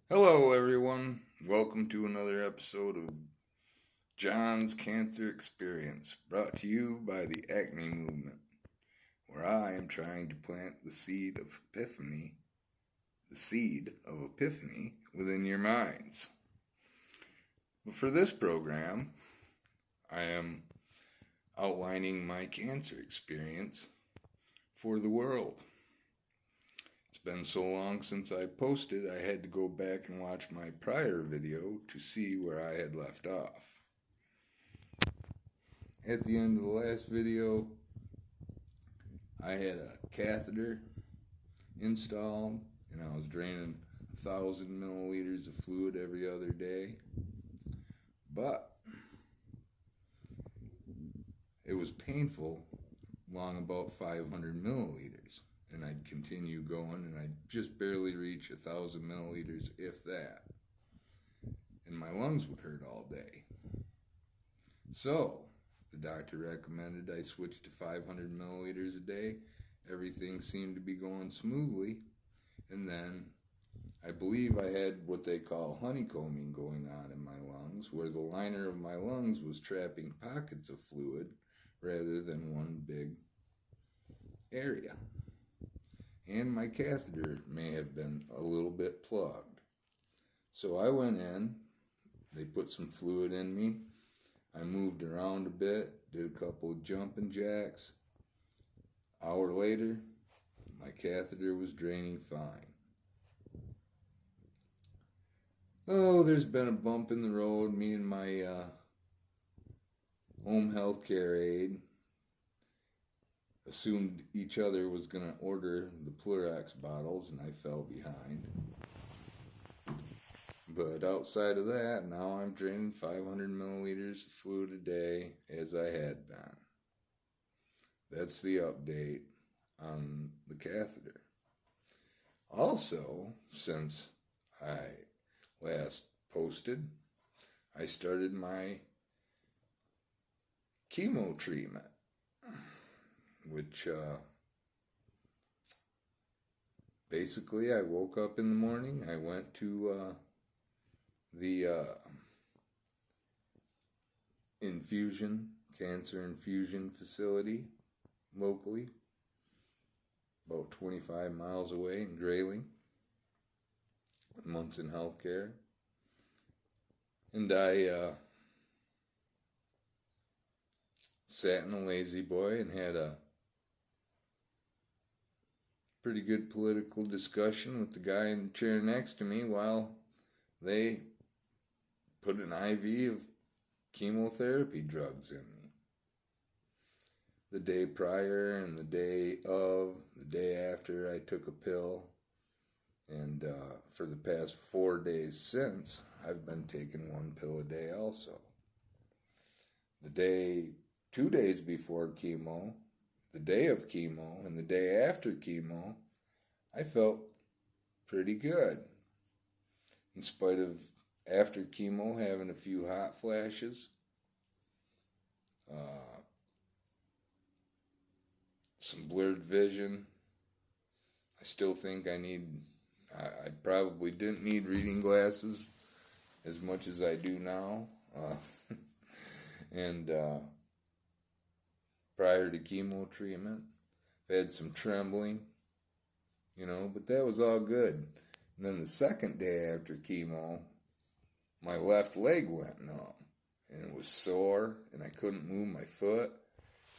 Hello, everyone. Welcome to another episode of John's Cancer Experience, brought to you by the Acne Movement, where I am trying to plant the seed of epiphany within your minds. But for this program, I am outlining my cancer experience for the world. It's been so long since I posted, I had to go back and watch my prior video to see where I had left off. At the end of the last video, I had a catheter installed and I was draining 1,000 milliliters of fluid every other day. But it was painful long about 500 milliliters. And I'd continue going, and I'd just barely reach 1,000 milliliters, if that. And my lungs would hurt all day. So, the doctor recommended I switch to 500 milliliters a day. Everything seemed to be going smoothly. And then, I believe I had what they call honeycombing going on in my lungs, where the liner of my lungs was trapping pockets of fluid rather than one big area. And my catheter may have been a little bit plugged. So I went in, they put some fluid in me, I moved around a bit, did a couple of jumping jacks. Hour later, my catheter was draining fine. Oh, there's been a bump in the road. Me and my home health care aide assumed each other was going to order the Plurax bottles, and I fell behind. But outside of that, now I'm draining 500 milliliters of fluid a day as I had been. That's the update on the catheter. Also, since I last posted, I started my chemo treatment, which basically I woke up in the morning, I went to the cancer infusion facility locally, about 25 miles away in Grayling, Munson Healthcare. And I sat in a lazy boy and had a pretty good political discussion with the guy in the chair next to me while they put an IV of chemotherapy drugs in me. The day prior and the day after, I took a pill, and for the past 4 days since, I've been taking one pill a day also. 2 days before chemo, the day of chemo, and the day after chemo, I felt pretty good. In spite of, after chemo, having a few hot flashes, some blurred vision. I still think I probably didn't need reading glasses as much as I do now. And prior to chemo treatment, I had some trembling, but that was all good. And then the second day after chemo, my left leg went numb, and it was sore, and I couldn't move my foot,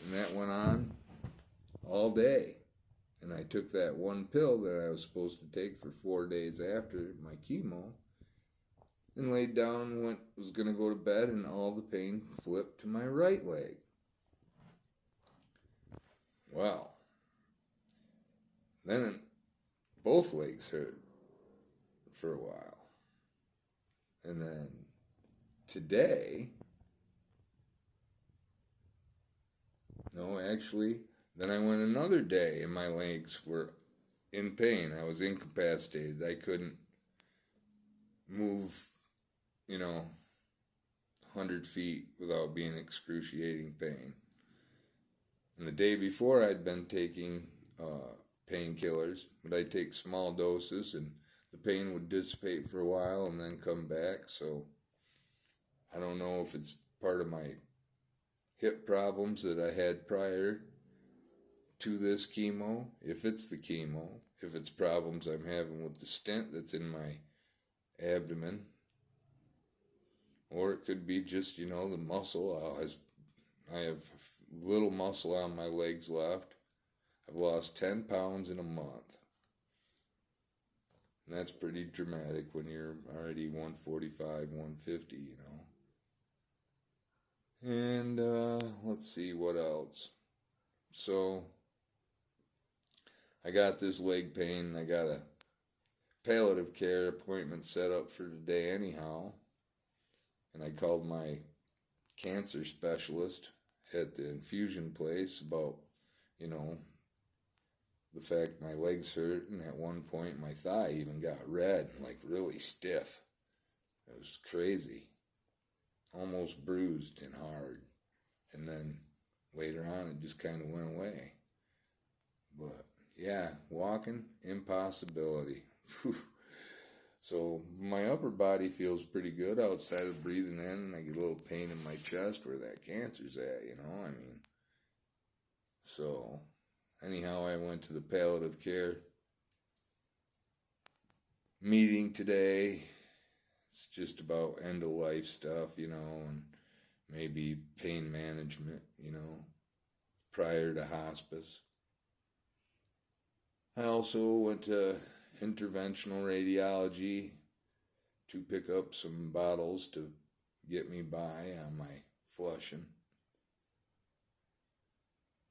and that went on all day. And I took that one pill that I was supposed to take for 4 days after my chemo, and laid down and was going to go to bed, and all the pain flipped to my right leg. Well, then both legs hurt for a while. And then today, then I went another day and my legs were in pain. I was incapacitated. I couldn't move, 100 feet without being in excruciating pain. And the day before, I'd been taking painkillers, but I take small doses, and the pain would dissipate for a while and then come back. So I don't know if it's part of my hip problems that I had prior to this chemo, if it's the chemo, if it's problems I'm having with the stent that's in my abdomen, or it could be just, the muscle. I have little muscle on my legs left. I've lost 10 pounds in a month. And that's pretty dramatic when you're already 145, 150, And let's see what else. So I got this leg pain. I got a palliative care appointment set up for today anyhow. And I called my cancer specialist at the infusion place about, the fact my legs hurt, and at one point my thigh even got red, like really stiff. It was crazy. Almost bruised and hard. And then later on it just kind of went away. But yeah, walking, impossibility. So my upper body feels pretty good outside of breathing in, and I get a little pain in my chest where that cancer's at, So anyhow, I went to the palliative care meeting today. It's just about end-of-life stuff, and maybe pain management, prior to hospice. I also went to interventional radiology to pick up some bottles to get me by on my flushing.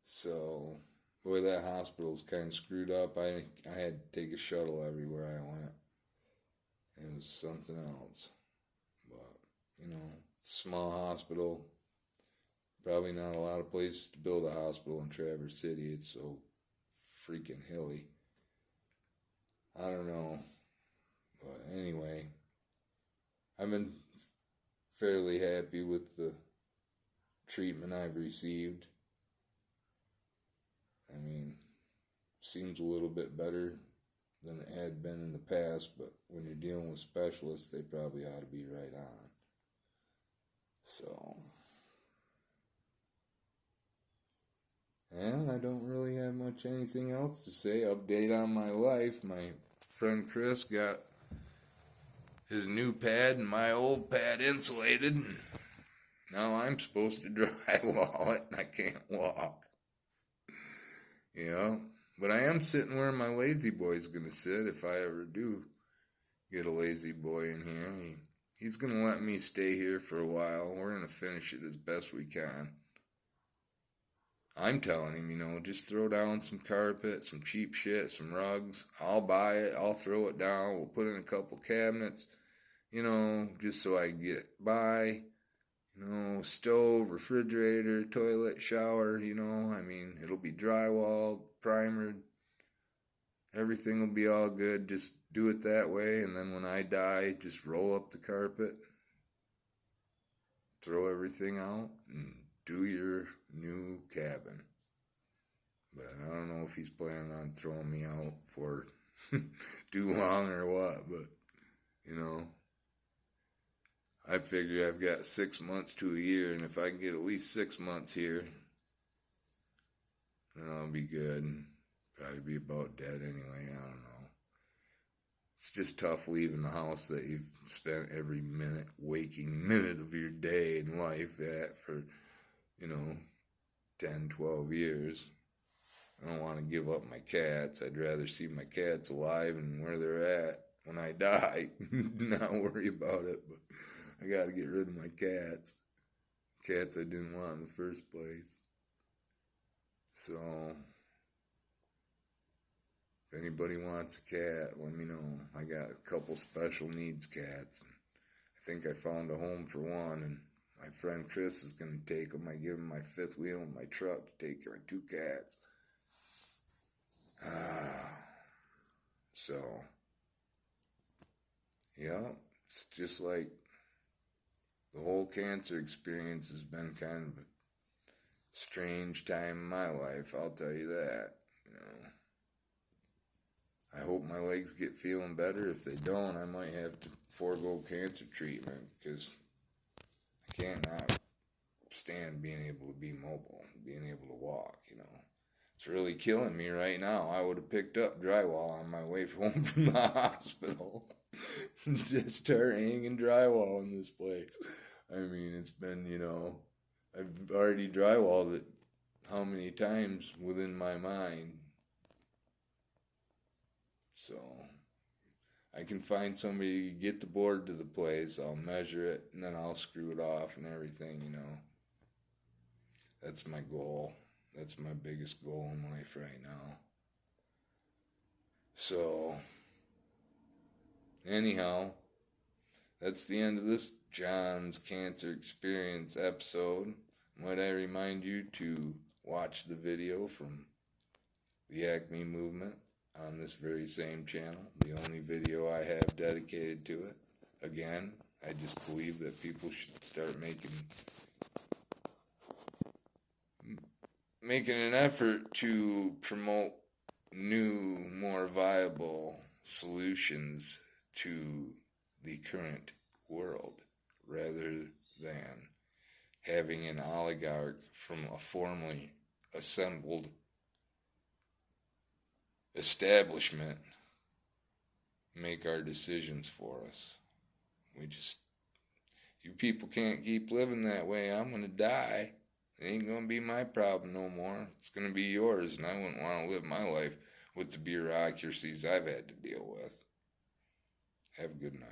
So, boy, that hospital's kind of screwed up. I had to take a shuttle everywhere I went. It was something else. But, small hospital. Probably not a lot of places to build a hospital in Traverse City. It's so freaking hilly. I don't know. But anyway, I've been fairly happy with the treatment I've received. Seems a little bit better than it had been in the past, but when you're dealing with specialists, they probably ought to be right on. So, and I don't really have much anything else to say. Update on my life. My friend Chris got his new pad and my old pad insulated. Now I'm supposed to drywall it and I can't walk. But I am sitting where my lazy boy's going to sit if I ever do get a lazy boy in here. He's going to let me stay here for a while. We're going to finish it as best we can. I'm telling him, just throw down some carpet, some cheap shit, some rugs. I'll buy it. I'll throw it down. We'll put in a couple cabinets, just so I can get by. Stove, refrigerator, toilet, shower, it'll be drywalled, primered. Everything will be all good. Just do it that way, and then when I die, just roll up the carpet, throw everything out, and do your new cabin. But I don't know if he's planning on throwing me out for too long or what, but, I figure I've got 6 months to a year, and if I can get at least 6 months here, then I'll be good, and probably be about dead anyway. I don't know. It's just tough leaving the house that you've spent every waking minute of your day and life at for, 10, 12 years. I don't want to give up my cats. I'd rather see my cats alive and where they're at when I die, not worry about it, but I got to get rid of my cats. Cats I didn't want in the first place. So, if anybody wants a cat, let me know. I got a couple special needs cats. I think I found a home for one, and my friend Chris is going to take them. I give him my fifth wheel in my truck to take care of 2 cats. So, yeah, it's just like the whole cancer experience has been kind of a strange time in my life, I'll tell you that. I hope my legs get feeling better. If they don't, I might have to forego cancer treatment because I can't not stand being able to be mobile, being able to walk, you know. It's really killing me right now. I would have picked up drywall on my way home from the hospital. Just start hanging drywall in this place. I mean, it's been, you know, I've already drywalled it how many times within my mind. So I can find somebody to get the board to the place. I'll measure it and then I'll screw it off and everything, you know. That's my goal. That's my biggest goal in life right now. So, anyhow, that's the end of this John's Cancer Experience episode. Might I remind you to watch the video from the Acme Movement on this very same channel, the only video I have dedicated to it. Again, I just believe that people should start making an effort to promote new, more viable solutions to the current world rather than having an oligarch from a formally assembled establishment make our decisions for us. You people can't keep living that way. I'm going to die. It ain't going to be my problem no more. It's going to be yours, and I wouldn't want to live my life with the bureaucracies I've had to deal with. Have a good night.